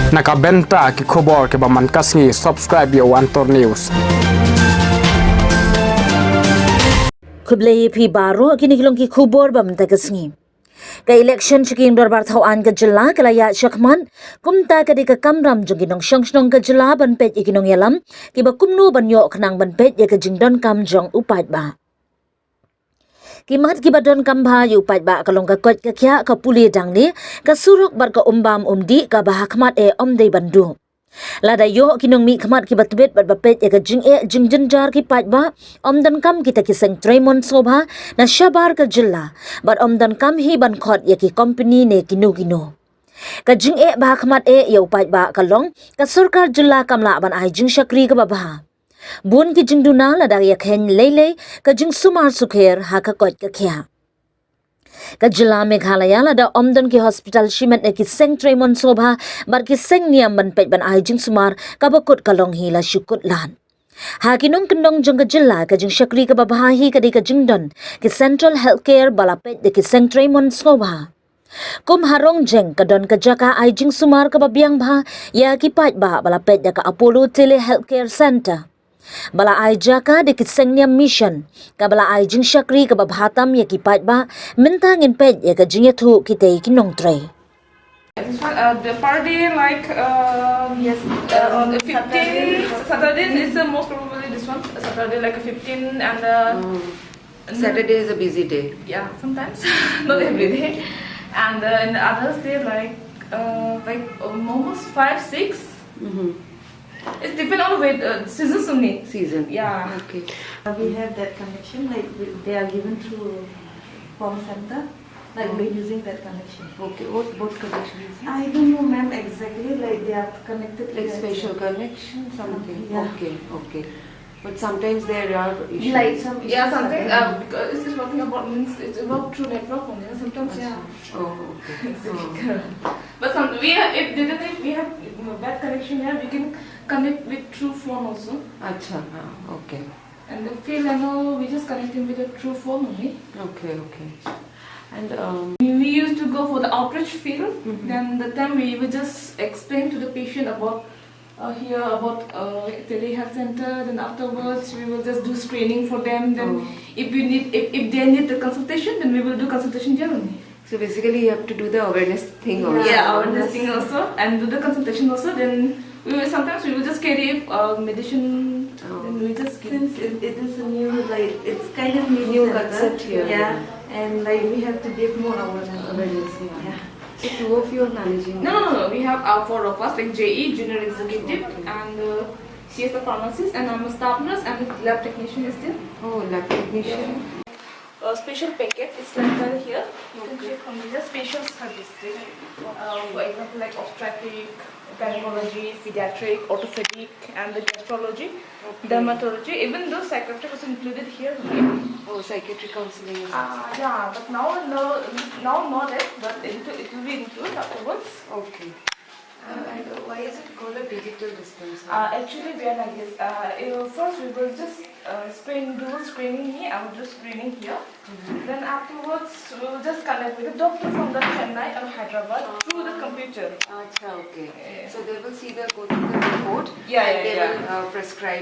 Nakabenta ki khobor ke ba man kasngi subscribe yo Antor News. Kublai pi baro kini kilong ki khubor bam tagasngi. Ka election chiking dorbar thau an ka jilla kalaya shakman kumta ka di ka kamram joginong shangshnong ka jilla ban pet ikinong yalam ki ba kumno ban yo khnang ban pet ya ka jingdomKam jong paidbah. Kimat ki badon kambha yu paidbah kalong ka kot ka kya ka puli dang ni ka surok bar ka umbam umdi ka bahakmat e omdei bandu. Lada yo kinong mi khamat ki batbet bat bapet ya ka jingjar ki paidbah jingdomKam kita ki seng Tremon sobha na shabar ka jilla bat jingdomKam hi ban khot ya ki company ne kinu ka bahakmat e yo paidbah kalong ka sarkar jilla kamla ban ai jing shakri ka babha bun ki jingduna lada ya khen lele ka jing sumar sukher ha ka kot ka khya ka jilla Meghalaya lada omdon ki hospital shimet ne ki seng Tremon sobha bar ki seng niam ban pet ban ai jing sumar ka bakut kalong hi la shukut lan ha kinong kendong jong ka jilla ka jing shakri ka babha hi ka di ka jingdon ki central healthcare balapet de ki seng Tremon sobha kum harong jeng ka don ka jaka ai jing sumar ka biang bha ya ki paidbah balapet da ka Apollo Tele Healthcare Center bala ai jaka de kisengniam mission ka bala ai jing shakri ka babhatam ya ki paidbah mynta ngin pet ya ka jing thu ki te kinong tray. This one, the per day like yes, on the 15 Saturday is the most probably this one Saturday like a 15 and Saturday is a busy day. yeah sometimes not every day and in the others day like almost 5-6. It depends on the weight, seasons only. Season. Yeah. Okay. We have that connection, like they are given through home center, like we're using that connection. Okay. What connection is it? I don't know, ma'am, exactly. Like they are connected. Like to that. special connection, something. Yeah. Okay. But sometimes there are issues. Like some issues Yeah, sometimes are there. because it's working about means it's about through network only. Sometimes yeah. Oh, okay. It's difficult. But if we have bad connection here, we can connect with through phone also. Acha. Okay. And the field and all, we just connecting with the through phone only. Okay. And We used to go for the outreach field. Then the time we would just explain to the patient about here about tele health center. Then afterwards we will just do screening for them. Then if they need the consultation, then we will do consultation here only. so basically you have to do the awareness thing also. Yeah, awareness thing also, and do the consultation also. Then sometimes we will just carry medicine. Then we just give. Since it is a new, like it's kind of new center, concept here. Yeah, and like we have to give more awareness. Yeah. So two of you are managing. No. We have 4 of us, like JE, junior executive, and she is the pharmacist, and I'm a staff nurse, and lab technician is there. Oh, lab technician. A special packet is like here. You can check from here. Special service. For example, like obstetric, gynecology, pediatric, orthopedic, and the gastrology, dermatology. Even though psychiatric was included here. Oh, psychiatric counseling. Yeah, but now not it, but it will be included afterwards. Okay. And why is it called a digital dispenser? Actually, we are like this. First, we will just do screening here. I will do screening here. Then afterwards, we will just connect with the doctor from the Chennai or Hyderabad through the computer. Acha, okay. So they will go through the report. Yeah, and they will prescribe.